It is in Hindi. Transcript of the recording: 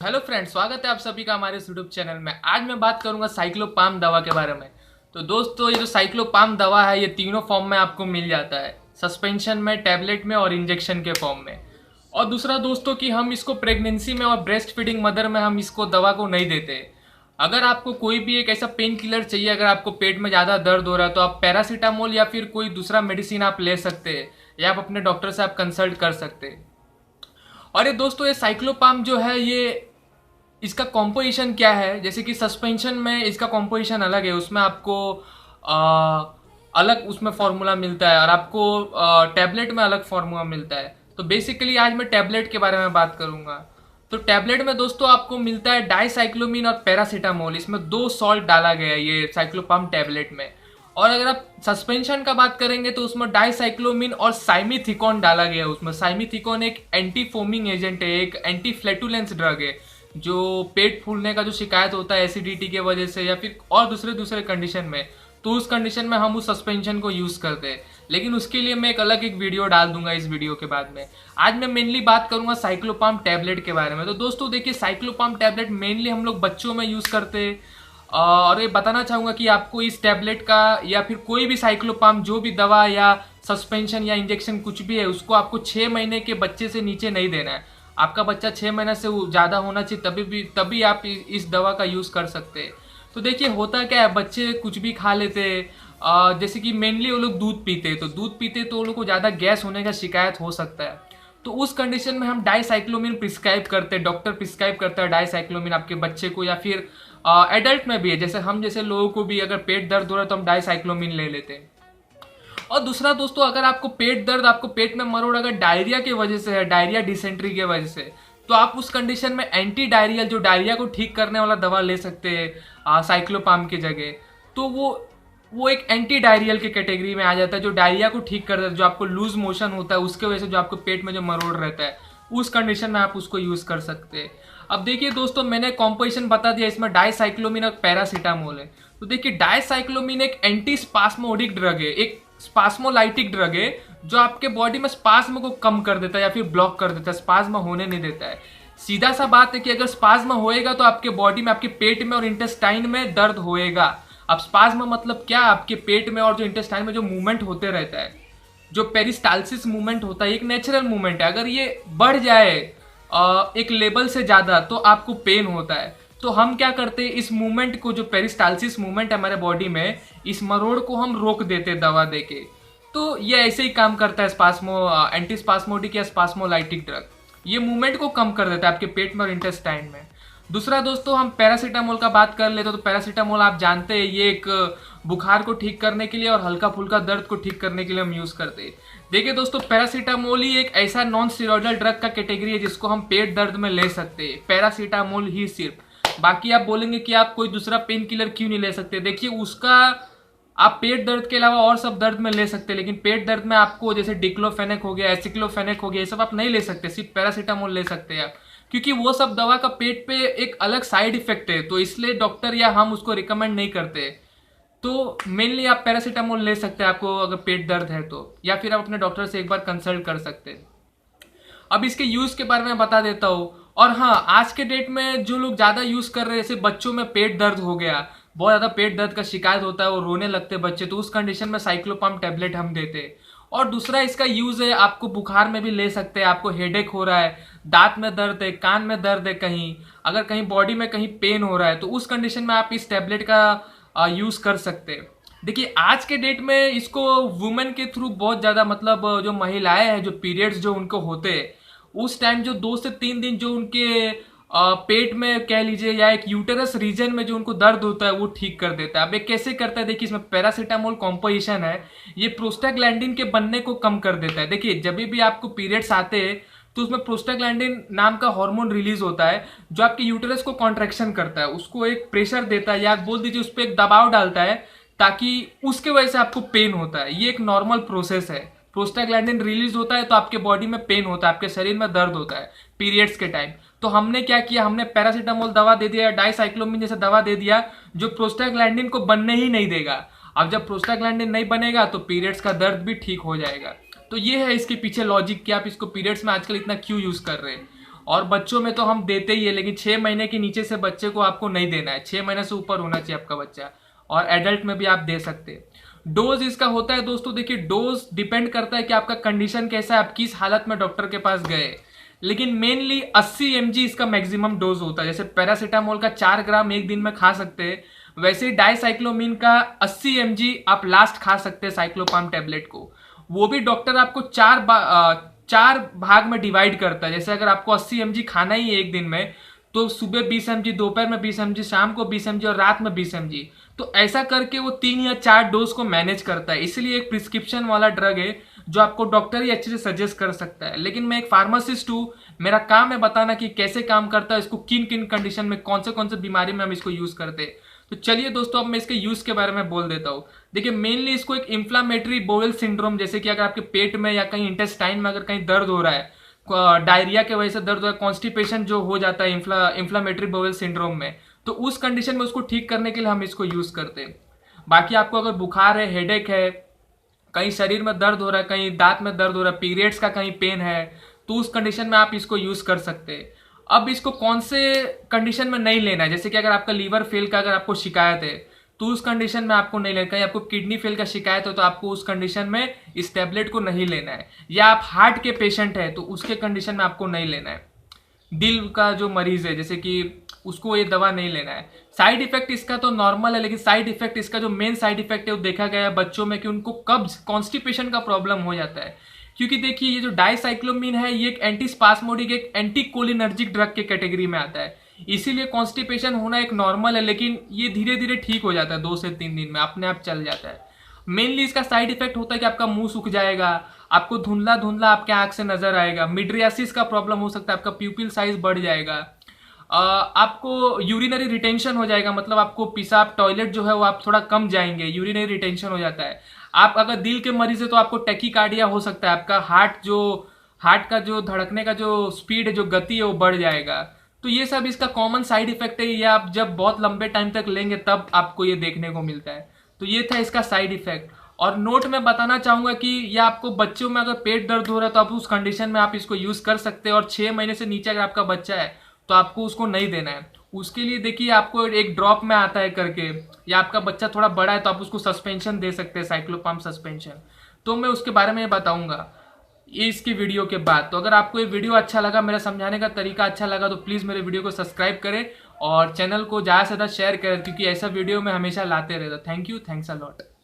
हेलो फ्रेंड्स, स्वागत है आप सभी का हमारे इस यूट्यूब चैनल में। आज मैं बात करूंगा साइक्लोपाम दवा के बारे में। तो दोस्तों, ये जो साइक्लोपाम दवा है ये तीनों फॉर्म में आपको मिल जाता है, सस्पेंशन में, टैबलेट में और इंजेक्शन के फॉर्म में। और दूसरा दोस्तों कि हम इसको प्रेगनेंसी में और ब्रेस्ट फीडिंग मदर में हम इसको दवा को नहीं देते। अगर आपको कोई भी एक ऐसा पेन किलर चाहिए, अगर आपको पेट में ज़्यादा दर्द हो रहा है तो आप पैरासीटामोल या फिर कोई दूसरा मेडिसिन आप ले सकते हैं, या आप अपने डॉक्टर से आप कंसल्ट कर सकते हैं। और ये दोस्तों, ये साइक्लोपाम जो है ये इसका कॉम्पोजिशन क्या है, जैसे कि सस्पेंशन में इसका कॉम्पोजिशन अलग है, उसमें आपको अलग उसमें फॉर्मूला मिलता है और आपको टैबलेट में अलग फॉर्मूला मिलता है। तो बेसिकली आज मैं टैबलेट के बारे में बात करूंगा। तो टैबलेट में दोस्तों आपको मिलता है डाइसाइक्लोमिन और पैरासीटामोल, इसमें 2 सॉल्ट डाला गया है ये साइक्लोपाम टैबलेट में। और अगर आप सस्पेंशन का बात करेंगे तो उसमें डाइसाइक्लोमिन और साइमिथिकॉन डाला गया है। उसमें साइमिथिकॉन एक एंटी फोमिंग एजेंट है, एक एंटी फ्लैटुलेंस ड्रग है, जो पेट फूलने का जो शिकायत होता है एसिडिटी के वजह से या फिर और दूसरे दूसरे कंडीशन में, तो उस कंडीशन में हम उस सस्पेंशन को यूज करते हैं। लेकिन उसके लिए मैं एक वीडियो डाल दूंगा इस वीडियो के बाद में। आज मैं मेनली बात करूंगा साइक्लोपाम टैबलेट के बारे में। तो दोस्तों देखिए, साइक्लोपाम टैबलेट मेनली हम लोग बच्चों में यूज करते हैं। और ये बताना चाहूंगा कि आपको इस टैबलेट का या फिर कोई भी साइक्लोपाम जो भी दवा या सस्पेंशन या इंजेक्शन कुछ भी है, उसको आपको 6 महीने के बच्चे से नीचे नहीं देना है। आपका बच्चा 6 महीने से ज़्यादा होना चाहिए, तभी आप इस दवा का यूज़ कर सकते हैं। तो देखिए होता क्या है, बच्चे कुछ भी खा लेते हैं, जैसे कि मेनली वो लोग दूध पीते हैं, तो दूध पीते तो वो लोग को ज़्यादा गैस होने का शिकायत हो सकता है। तो उस कंडीशन में हम डाइसाइक्लोमिन प्रिस्क्राइब करते हैं, डॉक्टर प्रिस्क्राइब करता है डाइसाइक्लोमिन आपके बच्चे को, या फिर एडल्ट में भी है, जैसे हम जैसे लोगों को भी अगर पेट दर्द हो रहा है तो हम डाइसाइक्लोमिन ले लेते हैं। और दूसरा दोस्तों, अगर आपको पेट दर्द, आपको पेट में मरोड़ अगर डायरिया की वजह से है, डायरिया डिसेंट्री की वजह से, तो आप उस कंडीशन में एंटी डायरियल, जो डायरिया को ठीक करने वाला दवा ले सकते हैं साइक्लोपाम की जगह। तो वो एक एंटी डायरियल की कैटेगरी में आ जाता है, जो डायरिया को ठीक कर देता है, जो आपको लूज मोशन होता है उसके वजह से जो आपको पेट में जो मरोड़ रहता है, उस कंडीशन में आप उसको यूज कर सकते हैं। अब देखिए दोस्तों, मैंने कॉम्पोजिशन बता दिया, इसमें डाइसाइक्लोमिन और पैरासीटामोल है। तो देखिए, डाइसाइक्लोमिन एक एंटी स्पास्मोडिक ड्रग है, एक स्पास्मोलाइटिक ड्रग है, जो आपके बॉडी में स्पाज्म को कम कर देता है या फिर ब्लॉक कर देता है, स्पाज्म होने नहीं देता है। सीधा सा बात है कि अगर स्पाज्म होएगा तो आपके बॉडी में, आपके पेट में और इंटेस्टाइन में दर्द होएगा। अब स्पाज्म मतलब क्या, आपके पेट में और जो इंटेस्टाइन में जो मूवमेंट होते रहता है, जो पेरिस्टालसिस मूवमेंट होता है, एक नेचुरल मूवमेंट है, अगर ये बढ़ जाए एक लेवल से ज्यादा तो आपको पेन होता है। तो हम क्या करते हैं, इस मूवमेंट को, जो पेरिस्टालसिस मूवमेंट है हमारे बॉडी में, इस मरोड़ को हम रोक देते हैं दवा देके। तो ये ऐसे ही काम करता है एंटी स्पास्मोडिक या स्पास्मोलाइटिक ड्रग, ये मूवमेंट को कम कर देता है आपके पेट में और इंटेस्टाइन में। दूसरा दोस्तों, हम पैरासीटामोल का बात कर लेते तो पैरासीटामोल आप जानते हैं, ये एक बुखार को ठीक करने के लिए और हल्का फुल्का दर्द को ठीक करने के लिए हम यूज करते हैं। देखिए दोस्तों, पैरासीटामोल ही एक ऐसा नॉन स्टेरॉइडल ड्रग का कैटेगरी है जिसको हम पेट दर्द में ले सकते हैं, पैरासीटामोल ही सिर्फ। बाकी आप बोलेंगे कि आप कोई दूसरा पेन किलर क्यों नहीं ले सकते, देखिए उसका आप पेट दर्द के अलावा और सब दर्द में ले सकते हैं, लेकिन पेट दर्द में आपको जैसे डिक्लोफेनेक हो गया, एसिक्लोफेनेक हो गया, ये सब आप नहीं ले सकते, सिर्फ पैरासीटामोल ले सकते हैं आप, क्योंकि वो सब दवा का पेट पे एक अलग साइड इफेक्ट है, तो इसलिए डॉक्टर या हम उसको रिकमेंड नहीं करते। तो मेनली आप पैरासीटामोल ले सकते हैं आपको अगर पेट दर्द है तो, या फिर आप अपने डॉक्टर से एक बार कंसल्ट कर सकते हैं। अब इसके यूज के बारे में बता देता हूँ। और हाँ, आज के डेट में जो लोग ज्यादा यूज कर रहे हैं, जैसे बच्चों में पेट दर्द हो गया, बहुत ज्यादा पेट दर्द का शिकायत होता है, वो रोने लगते हैं बच्चे, तो उस कंडीशन में साइक्लोपाम टैबलेट हम देते हैं। और दूसरा इसका यूज है, आपको बुखार में भी ले सकते हैं, आपको हेडेक हो रहा है, दांत में दर्द है, कान में दर्द है, कहीं अगर कहीं बॉडी में कहीं पेन हो रहा है, तो उस कंडीशन में आप इस टैबलेट का यूज कर सकते हैं। देखिए आज के डेट में इसको वुमेन के थ्रू बहुत ज्यादा, मतलब जो महिलाएं हैं, जो पीरियड्स जो उनको होते हैं, उस टाइम जो 2 से 3 दिन जो उनके पेट में कह लीजिए, या एक यूटेरस रीजन में जो उनको दर्द होता है, वो ठीक कर देता है। अब ये कैसे करता है, देखिए इसमें पैरासीटामोल कॉम्पोजिशन है, ये प्रोस्टाग्लैंडिन के बनने को कम कर देता है। देखिए जब भी आपको पीरियड्स आते हैं तो उसमें प्रोस्टाग्लैंडिन नाम का हार्मोन रिलीज होता है, जो आपके यूटेरस को कॉन्ट्रैक्शन करता है, उसको एक प्रेशर देता है, या आप बोल दीजिए उस पर एक दबाव डालता है, ताकि उसके वजह से आपको पेन होता है। ये एक नॉर्मल प्रोसेस है, प्रोस्टाग्लैंडिन रिलीज होता है तो आपके बॉडी में पेन होता है, आपके शरीर में दर्द होता है पीरियड्स के टाइम। तो हमने क्या किया, हमने पैरासीटामोल दवा दे दिया, डाइसाइक्लोमिन जैसे दवा दे दिया, जो प्रोस्टाग्लैंडिन को बनने ही नहीं देगा। अब जब प्रोस्टाग्लैंडिन नहीं बनेगा तो पीरियड्स का दर्द भी ठीक हो जाएगा। तो ये है इसके पीछे लॉजिक कि आप इसको पीरियड्स में आजकल इतना क्यों यूज कर रहे हैं। और बच्चों में तो हम देते ही है, लेकिन 6 महीने के नीचे से बच्चे को आपको नहीं देना है, 6 महीने से ऊपर होना चाहिए आपका बच्चा। और एडल्ट में भी आप दे सकते हैं। डोज इसका होता है दोस्तों, देखिए डोज डिपेंड करता है कि आपका कंडीशन कैसा है, आप किस हालत में डॉक्टर के पास गए, लेकिन मेनली 80 mg इसका मैक्सिमम डोज होता है। जैसे पैरासीटामोल का 4 ग्राम एक दिन में खा सकते हैं, वैसे ही डाइसाइक्लोमिन का 80 mg आप लास्ट खा सकते हैं साइक्लोपाम टेबलेट को। वो भी डॉक्टर आपको चार भाग में डिवाइड करता है। जैसे अगर आपको 80 mg खाना ही है एक दिन में, तो सुबह 20 mg, दोपहर में 20 mg, शाम को 20 mg और रात में 20 mg। तो ऐसा करके वो 3 या 4 डोज को मैनेज करता है। इसलिए एक प्रिस्क्रिप्शन वाला ड्रग है जो आपको डॉक्टर ही अच्छे से सजेस्ट कर सकता है। लेकिन मैं एक फार्मासिस्ट हूँ, मेरा काम है बताना कि कैसे काम करता है, इसको किन किन कंडीशन में, कौन से बीमारी में हम इसको यूज करते हैं। तो चलिए दोस्तों, अब मैं इसके यूज के बारे में बोल देता हूँ। देखिए मेनली इसको एक इन्फ्लामेटरी बोवेल सिंड्रोम, जैसे कि अगर आपके पेट में या कहीं इंटेस्टाइन में अगर कहीं दर्द हो रहा है, डायरिया के वजह से दर्द हो रहा है, कॉन्स्टिपेशन जो हो जाता है इन्फ्लामेटरी बोवेल सिंड्रोम में, तो उस कंडीशन में उसको ठीक करने के लिए हम इसको यूज करते हैं। बाकी आपको अगर बुखार है, हेडेक है, कहीं शरीर में दर्द हो रहा है, कहीं दांत में दर्द हो रहा है, पीरियड्स का कहीं पेन है, तो उस कंडीशन में आप इसको यूज कर सकते हैं। अब इसको कौन से कंडीशन में नहीं लेना है, जैसे कि अगर आपका लीवर फेल का अगर आपको शिकायत है तो उस कंडीशन में आपको नहीं लेना। कहीं आपको किडनी फेल का शिकायत हो तो आपको उस कंडीशन में इस टैबलेट को नहीं लेना है। या आप हार्ट के पेशेंट है तो उसके कंडीशन में आपको नहीं लेना है। दिल का जो मरीज है जैसे कि उसको ये दवा नहीं लेना है। साइड इफेक्ट इसका तो नॉर्मल है, लेकिन साइड इफेक्ट इसका जो मेन साइड इफेक्ट है वो देखा गया है बच्चों में कि उनको कब्ज, कॉन्स्टिपेशन का प्रॉब्लम हो जाता है। क्योंकि देखिए ये जो डाइसाइक्लोमिन है ये एक एंटी स्पास्मोडिक, एक एंटी कोलिनर्जिक ड्रग के कैटेगरी में आता है। इसीलिए कॉन्स्टिपेशन होना एक नॉर्मल है, लेकिन ये धीरे धीरे ठीक हो जाता है, 2 से 3 दिन में अपने आप चल जाता है। मेनली इसका साइड इफेक्ट होता है कि आपका मुंह सूख जाएगा, आपको धुंधला धुंधला आपके आंख से नजर आएगा, मिड्रियासिस का प्रॉब्लम हो सकता है, आपका प्यूपिल साइज बढ़ जाएगा, आपको यूरिनरी रिटेंशन हो जाएगा, मतलब आपको पेशाब टॉयलेट जो है वो आप थोड़ा कम जाएंगे, यूरिनरी रिटेंशन हो जाता है। आप अगर दिल के मरीज है तो आपको टैकीकार्डिया हो सकता है, आपका हार्ट का जो धड़कने का जो स्पीड है, जो गति है वो बढ़ जाएगा। तो ये सब इसका कॉमन साइड इफेक्ट है, ये आप जब बहुत लंबे टाइम तक लेंगे तब आपको ये देखने को मिलता है। तो ये था इसका साइड इफेक्ट। और नोट में बताना चाहूंगा कि ये आपको बच्चों में अगर पेट दर्द हो रहा है तो आप उस कंडीशन में आप इसको यूज कर सकते हैं। और 6 महीने से नीचे अगर आपका बच्चा है तो आपको उसको नहीं देना है। उसके लिए देखिए आपको एक ड्रॉप में आता है करके, या आपका बच्चा थोड़ा बड़ा है तो आप उसको सस्पेंशन दे सकते हैं, साइक्लोपाम सस्पेंशन। तो मैं उसके बारे में बताऊंगा ये इसकी वीडियो के बाद। तो अगर आपको ये वीडियो अच्छा लगा, मेरा समझाने का तरीका अच्छा लगा, तो प्लीज़ मेरे वीडियो को सब्सक्राइब करें और चैनल को ज़्यादा से ज़्यादा शेयर करें, क्योंकि ऐसा वीडियो मैं हमेशा लाते रहता। Thank you, thanks a lot.